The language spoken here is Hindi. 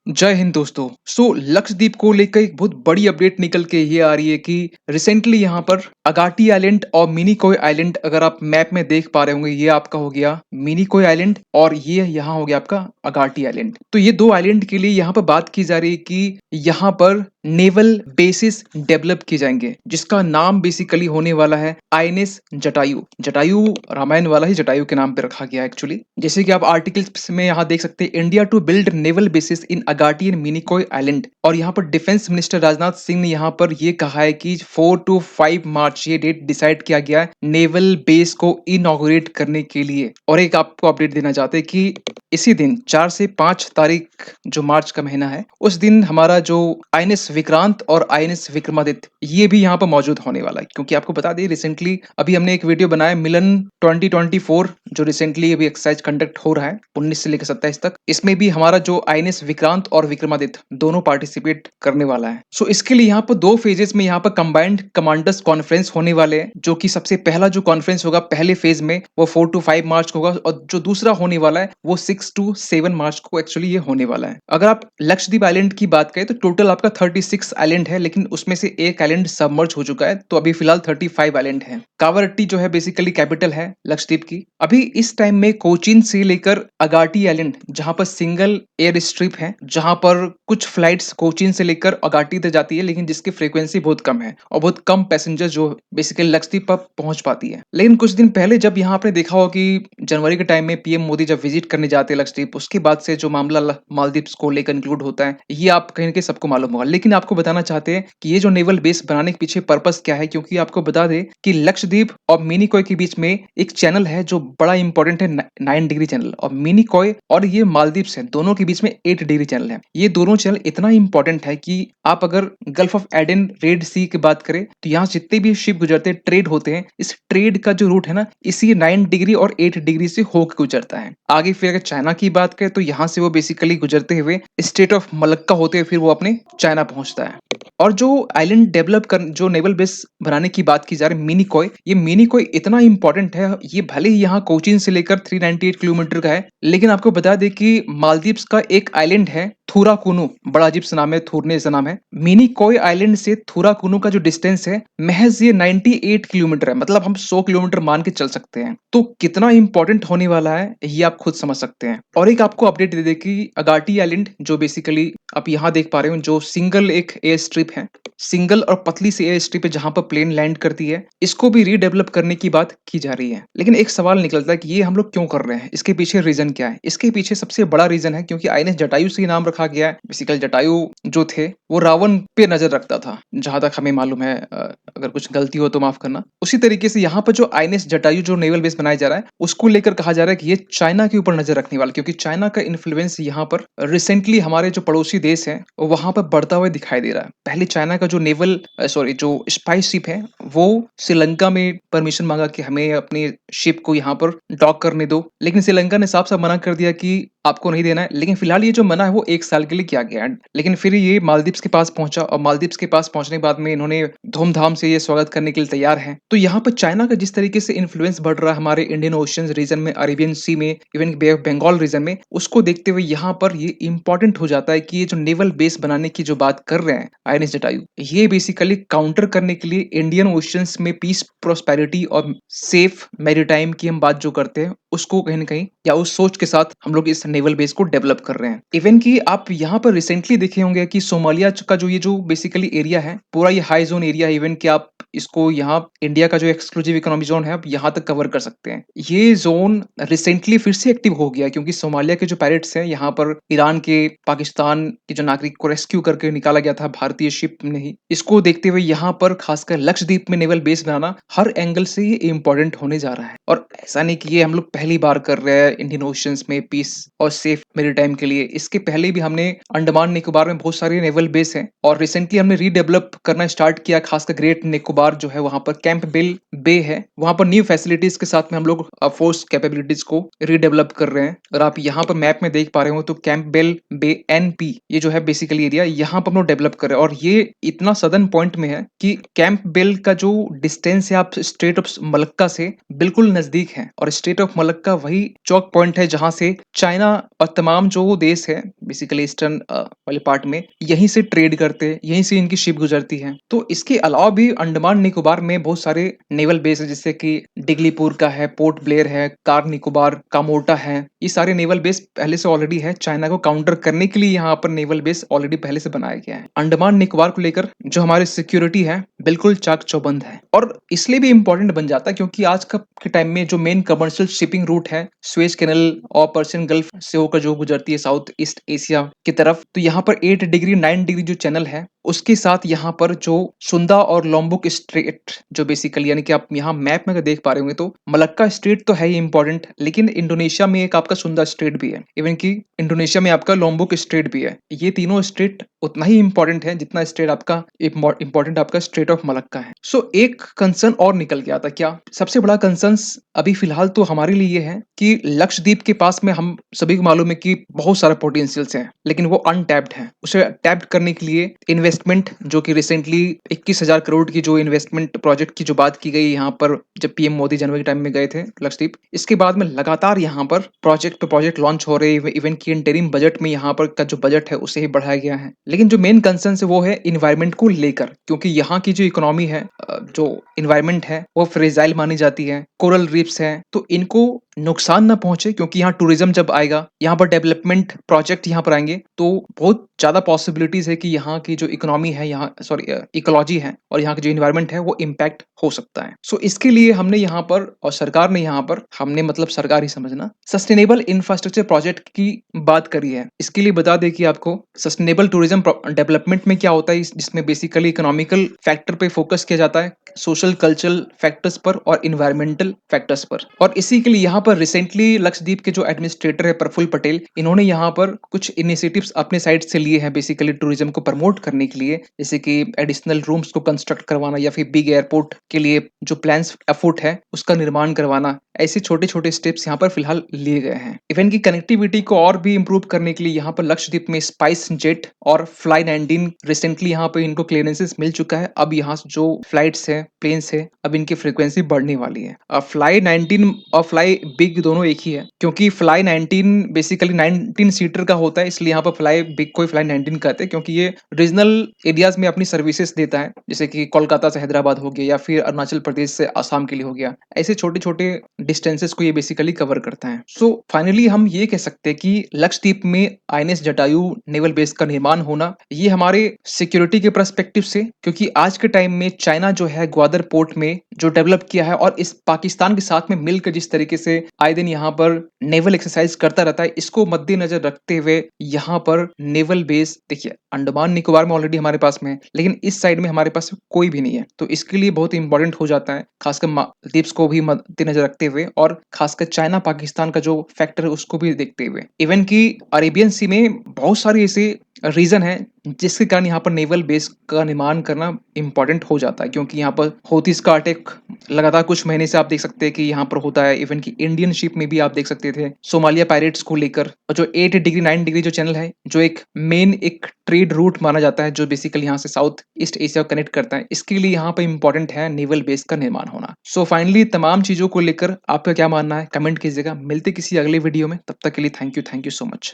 जय हिंद दोस्तों। लक्षद्वीप को लेकर एक बहुत बड़ी अपडेट निकल के ये आ रही है कि रिसेंटली यहाँ पर अगाटी आइलैंड और मिनिकॉय आइलैंड, अगर आप मैप में देख पा रहे होंगे, ये आपका हो गया मिनिकॉय आइलैंड और ये यहाँ हो गया आपका अगाटी आइलैंड। तो ये दो आइलैंड के लिए यहाँ पर बात की जा रही है कि यहाँ पर नेवल बेसिस डेवलप किए जाएंगे, जिसका नाम बेसिकली होने वाला है आईएनएस जटायु। जटायु रामायण वाला ही जटायु के नाम पे रखा गया एक्चुअली। जैसे कि आप आर्टिकल्स में यहाँ देख सकते हैं, India to build naval bases in Agatti and Minicoy island. और यहाँ पर डिफेंस मिनिस्टर राजनाथ सिंह ने यहाँ पर ये कहा है कि 4 to 5 मार्च ये डेट डिसाइड किया गया है नेवल बेस को इनॉग्रेट करने के लिए। और एक आपको अपडेट देना चाहते हैं कि इसी दिन 4 से 5 तारीख जो मार्च का महीना है, उस दिन हमारा जो आईएनएस विक्रांत और आईएनएस विक्रमादित्य ये भी यहाँ पर मौजूद होने वाला है। क्योंकि आपको बता दें, रिसेंटली अभी हमने एक वीडियो बनाया मिलन 2024 जो रिसेंटली अभी एक्सरसाइज कंडक्ट हो रहा है 19 से लेकर 27 तक। इसमें भी हमारा जो आईएनएस विक्रांत और विक्रमादित्य दोनों पार्टिसिपेट करने वाला है। इसके लिए यहाँ पर दो फेजेस में यहाँ पर कंबाइंड कमांडर्स कॉन्फ्रेंस होने वाले हैं, जो कि सबसे पहला जो कॉन्फ्रेंस होगा पहले फेज में वो 4 to 5 मार्च को होगा, और जो दूसरा होने वाला है वो 6 to 7 मार्च को एक्चुअली ये होने वाला है। अगर आप लक्षद्वीप आइलैंड की बात करें तो टोटल आपका 36 आइलैंड है, लेकिन उसमें से एक आइलैंड सबमर्ज हो चुका है, तो अभी फिलहाल 35 आइलैंड है। कावरट्टी जो है बेसिकली कैपिटल है लक्षद्वीप की। अभी इस टाइम में कोचीन से लेकर अगाटी आइलैंड, जहां पर सिंगल एयर स्ट्रिप है, जहां पर कुछ फ्लाइट्स कोचीन से लेकर अगाटी तक जाती है, लेकिन जिसकी फ्रीक्वेंसी बहुत कम है और बहुत कम पैसेंजर जो बेसिकली लक्षद्वीप पर पहुंच पाती है। लेकिन कुछ दिन पहले जब यहाँ आपने देखा हो कि जनवरी के टाइम में पीएम मोदी जब विजिट करने जाते हैं लक्षद्वीप, उसके बाद से जो मामला मालदीव्स को लेकर इंक्लूड होता है, ये आप कहीं ना कहीं सबको मालूम होगा। लेकिन आपको बताना चाहते हैं कि ये जो नेवल बेस बनाने के पीछे पर्पस क्या है, क्योंकि आपको बता दें कि लक्षद्वीप और मिनिकॉय के बीच में एक चैनल है जो बड़ा इंपॉर्टेंट है, 9 डिग्री चैनल। और मिनिकॉय और ये मालदीव्स है, दोनों के बीच में 8 डिग्री चैनल है। ये दोनों चैनल इतना इंपॉर्टेंट है कि आप अगर गल्फ ऑफ एडन रेड सी की बात करें तो यहाँ जितने भी शिप गुजरते हैं, ट्रेड होते हैं, इस ट्रेड का जो रूट है ना, इसी 9 डिग्री और 8 डिग्री से होकर गुजरता है। आगे फिर अगर चाइना की बात करें तो यहाँ से वो बेसिकली गुजरते हुए स्टेट ऑफ मलक्का होते हुए फिर वो अपने चाइना पहुंचता है। और जो आइलैंड डेवलप कर जो नेवल बेस बनाने की बात की जा रही है मिनिकॉय, ये मिनिकॉय इतना इंपॉर्टेंट है, ये भले ही यहाँ कोचीन से लेकर 398 किलोमीटर का है, लेकिन आपको बता दें कि मालदीव्स का एक आइलैंड है थूराकुनु, बड़ा अजीब सा नाम है, थूरने जैसा नाम है। मिनिकॉय आइलैंड से थूराकुनु का जो डिस्टेंस है महज ये 98 किलोमीटर है, मतलब हम 100 किलोमीटर मान के चल सकते हैं। तो कितना इंपॉर्टेंट होने वाला है ये आप खुद समझ सकते हैं। और एक आपको अपडेट दे दे कि अगाटी आइलैंड जो बेसिकली आप यहाँ देख पा रहे हो, जो सिंगल एक एयर स्ट्रिप है, सिंगल और पतली सी एयर स्ट्रिप है जहां पर प्लेन लैंड करती है, इसको भी रीडेवलप करने की बात की जा रही है। लेकिन एक सवाल निकलता है कि ये हम लोग क्यों कर रहे हैं, इसके पीछे रीजन क्या है। इसके पीछे सबसे बड़ा रीजन है क्योंकि आईएनएस जटायु से ही नाम रखा गया है। बेसिकली जटायु जो थे वो रावण पे नजर रखता था, जहां तक हमें मालूम है। अगर कुछ गलती हो तो माफ करना। उसी तरीके से यहाँ पर जो आईएनएस जटायु जो नेवल बेस बनाया जा रहा है, उसको लेकर कहा जा रहा है कि ये चाइना के ऊपर नजर रखने वाला, क्योंकि चाइना का इन्फ्लुएंस यहाँ पर रिसेंटली हमारे जो पड़ोसी देश है वहां पर बढ़ता हुआ दिखाई दे रहा है। पहले चाइना का जो नेवल जो स्पाई शिप है वो श्रीलंका में परमिशन मांगा कि हमें अपने शिप को यहाँ पर डॉक करने दो, लेकिन श्रीलंका ने साफ साफ मना कर दिया कि आपको नहीं देना है। लेकिन फिलहाल ये जो मना है वो 1 साल के लिए किया गया है। लेकिन फिर ये मालदीव्स के पास पहुंचा और मालदीव्स के पास पहुंचने के बाद में इन्होंने धूमधाम से ये स्वागत करने के लिए तैयार है। तो यहाँ पर चाइना का जिस तरीके से इन्फ्लुएंस बढ़ रहा है हमारे इंडियन ओशियन रीजन में, अरेबियन सी में, even bay of Bengal region में, उसको देखते हुए यहाँ पर ये इंपॉर्टेंट हो जाता है कि ये जो नेवल बेस बनाने की जो बात कर रहे हैं आईएनएस जटायु, ये बेसिकली काउंटर करने के लिए इंडियन ओशियंस में पीस, प्रोस्पेरिटी और सेफ मैरीटाइम की हम बात जो करते हैं उसको कहीं ना कहीं या उस सोच के साथ हम लोग इस नेवल बेस को डेवलप कर रहे हैं। इवन कि आप यहाँ पर रिसेंटली देखे होंगे कि सोमालिया का जो ये जो बेसिकली एरिया है, पूरा ये हाई जोन एरिया है। इवन कि आप इसको यहाँ इंडिया का जो एक्सक्लूसिव इकोनॉमिक जोन है आप यहाँ तक कवर कर सकते हैं। ये जोन रिसेंटली फिर से एक्टिव हो गया क्योंकि सोमालिया के जो पायरेट्स हैं यहाँ पर ईरान के, पाकिस्तान के जो नागरिक को रेस्क्यू करके निकाला गया था भारतीय शिप ने ही, इसको देखते हुए यहाँ पर खासकर लक्षद्वीप में नेवल बेस बनाना हर एंगल से ये इंपॉर्टेंट होने जा रहा है। और ऐसा नहीं कि ये हम लोग पहली बार कर रहे हैं इंडियन ओशियंस में पीस और सेफ मैरीटाइम के लिए। इसके पहले भी हमने अंडमान निकोबार में बहुत सारे नेवल बेस हैं और रिसेंटली हमने रीडेवलप करना स्टार्ट किया, खासकर ग्रेट निकोबार निकोबार जो है वहाँ पर कैंपबेल बे है, वहाँ पर न्यू फैसिलिटीज के साथ में हम लोग फोर्स कैपेबिलिटीज को रीडेवलप कर रहे हैं। अगर आप यहाँ पर मैप में देख पा रहे हो तो कैंपबेल बे एनपी ये जो है बेसिकली एरिया यहाँ पर हम लोग डेवलप कर रहे हैं और ये इतना सदर्न पॉइंट में है कि कैंपबेल का जो डिस्टेंस है आप स्ट्रेट ऑफ मलक्का से बिल्कुल नजदीक है और स्ट्रेट ऑफ मलक्का वही चौक पॉइंट है जहां से चाइना और तमाम जो देश है बेसिकली ईस्टर्न वाले पार्ट में यहीं से ट्रेड करते हैं, यहीं से इनकी शिप गुजरती है। तो इसके अलावा भी अंडमान निकोबार में बहुत सारे नेवल बेस है जैसे कि डिगलीपुर का है, पोर्ट ब्लेयर है, कार निकोबार, कामोटा है। ये सारे नेवल बेस पहले से ऑलरेडी है, चाइना को काउंटर करने के लिए यहाँ पर नेवल बेस ऑलरेडी पहले से बनाया गया है। अंडमान निकोबार को लेकर जो हमारी सिक्योरिटी है बिल्कुल चाक चौबंद है और इसलिए भी इंपॉर्टेंट बन जाता है क्योंकि आज का के टाइम में जो मेन कमर्शियल शिपिंग रूट है स्वेज कैनल और पर्शियन गल्फ से होकर जो गुजरती है साउथ ईस्ट एशिया की तरफ, तो यहाँ पर 8 डिग्री 9 डिग्री जो चैनल है उसके साथ यहाँ पर जो सुंदा और लोम्बुक स्ट्रेट जो बेसिकली यानी कि आप यहाँ मैप में अगर देख पा रहे होंगे तो मलक्का स्ट्रेट तो है ही इंपॉर्टेंट, लेकिन इंडोनेशिया में एक आपका सुंदा स्ट्रेट भी है, इवन कि इंडोनेशिया में आपका लोम्बुक स्ट्रेट भी है। ये तीनों स्ट्रेट उतना ही इंपॉर्टेंट है जितना स्ट्रेट आपका इंपॉर्टेंट आपका स्ट्रेट ऑफ मलक्का है। सो एक कंसर्न और निकल के आता, क्या सबसे बड़ा कंसर्न अभी फिलहाल तो हमारे लिए ये है कि लक्षद्वीप के पास में हम सभी को मालूम है कि बहुत सारा पोटेंशियल्स हैं लेकिन वो अनटैप्ड है। उसे टैप्ड करने के लिए इन्वेस्टमेंट जो कि रिसेंटली 21,000 करोड़ की जो इन्वेस्टमेंट प्रोजेक्ट की जो बात की गई यहाँ पर जब पीएम मोदी जनवरी के टाइम में गए थे लक्षद्वीप, इसके बाद में लगातार यहाँ पर प्रोजेक्ट पे प्रोजेक्ट लॉन्च हो रहे हैं। इवन की इंटरिम बजट में यहाँ पर का जो बजट है उसे ही बढ़ाया गया है, लेकिन जो मेन कंसर्न है वो है इन्वायरमेंट को लेकर, क्योंकि यहाँ की जो इकोनॉमी है जो इन्वायरमेंट है वो फ्रेजाइल मानी जाती है, कोरल रीफ्स है, तो इनको नुकसान ना पहुंचे क्योंकि यहाँ टूरिज्म जब आएगा, यहाँ पर डेवलपमेंट प्रोजेक्ट यहाँ पर आएंगे तो बहुत ज्यादा पॉसिबिलिटीज है कि यहाँ की जो इकोनॉमी है यहाँ सॉरी इकोलॉजी है और यहाँ की जो इन्वायरमेंट है वो इम्पैक्ट हो सकता है। सो इसके लिए हमने यहाँ पर और सरकार ने यहाँ पर हमने मतलब सरकार ही समझना सस्टेनेबल इंफ्रास्ट्रक्चर प्रोजेक्ट की बात करी है। इसके लिए बता दें कि आपको सस्टेनेबल टूरिज्म डेवलपमेंट में क्या होता है, जिसमें बेसिकली इकोनॉमिकल फैक्टर पे फोकस किया जाता है, सोशल कल्चरल फैक्टर्स पर और इन्वायरमेंटल फैक्टर्स पर। और इसी के लिए यहाँ पर रिसेंटली लक्षद्वीप के जो एडमिनिस्ट्रेटर है प्रफुल्ल पटेल, इन्होंने यहाँ पर कुछ इनिशिएटिव्स अपने साइड से लिए हैं बेसिकली टूरिज्म को प्रमोट करने के लिए, जैसे कि एडिशनल रूम्स को कंस्ट्रक्ट करवाना या फिर बिग एयरपोर्ट के लिए जो प्लान्स अफुट है उसका निर्माण करवाना। ऐसे छोटे छोटे स्टेप्स यहाँ पर फिलहाल लिए गए हैं। इवन की कनेक्टिविटी को और भी इंप्रूव करने के लिए यहाँ पर लक्षद्वीप में स्पाइस जेट और फ्लाई 19 रिसेंटली यहाँ पर इनको क्लियरेंसेस मिल चुका है। अब यहाँ जो फ्लाइट्स है प्लेन्स है अब इनकी फ्रीक्वेंसी बढ़ने वाली है। फ्लाई 19 और फ्लाई बिग दोनों एक ही है, क्योंकि फ्लाई 19 बेसिकली 19 सीटर का होता है, इसलिए यहाँ पर फ्लाई बिग को फ्लाई 19 कहते हैं, क्योंकि ये रीजनल एरियाज में अपनी सर्विसेज देता है, जैसे कि कोलकाता से हैदराबाद हो गया या फिर अरुणाचल प्रदेश से आसाम के लिए हो गया। ऐसे छोटे छोटे डिस्टेंसेस को ये बेसिकली कवर करता है। सो फाइनली हम ये कह सकते हैं कि लक्षद्वीप में आईएनएस जटायु नेवल बेस का निर्माण होना ये हमारे सिक्योरिटी के पर्सपेक्टिव से, क्योंकि आज के टाइम में चाइना जो है ग्वादर पोर्ट में जो डेवलप किया है और इस पाकिस्तान के साथ में मिलकर जिस तरीके से आए दिन यहाँ पर नेवल एक्सरसाइज करता रहता है, इसको मद्देनजर रखते हुए यहाँ पर नेवल बेस देखिए अंडमान निकोबार में ऑलरेडी हमारे पास में है, लेकिन इस साइड में हमारे पास कोई भी नहीं है, तो इसके लिए बहुत इंपॉर्टेंट हो जाता है खासकर मालदीव्स को भी मद्देनजर रखते हुए और खासकर चाइना पाकिस्तान का जो फैक्टर है उसको भी देखते हुए। इवन की अरेबियन सी में बहुत सारे ऐसे रीजन है जिसके कारण यहाँ पर नेवल बेस का निर्माण करना इंपॉर्टेंट हो जाता है, क्योंकि यहाँ पर हौथीज का अटैक लगातार कुछ महीने से आप देख सकते हैं कि यहाँ पर होता है। इवन की इंडियन शिप में भी आप देख सकते थे सोमालिया पायरेट्स को लेकर, और जो 8 डिग्री 9 डिग्री जो चैनल है जो एक मेन एक ट्रेड रूट माना जाता है जो बेसिकली यहाँ से साउथ ईस्ट एशिया को कनेक्ट करता है, इसके लिए यहाँ पर इंपॉर्टेंट है नेवल बेस का निर्माण होना। सो फाइनली तमाम चीजों को लेकर आपका क्या मानना है कमेंट कीजिएगा। मिलते किसी अगले वीडियो में, तब तक के लिए थैंक यू सो मच।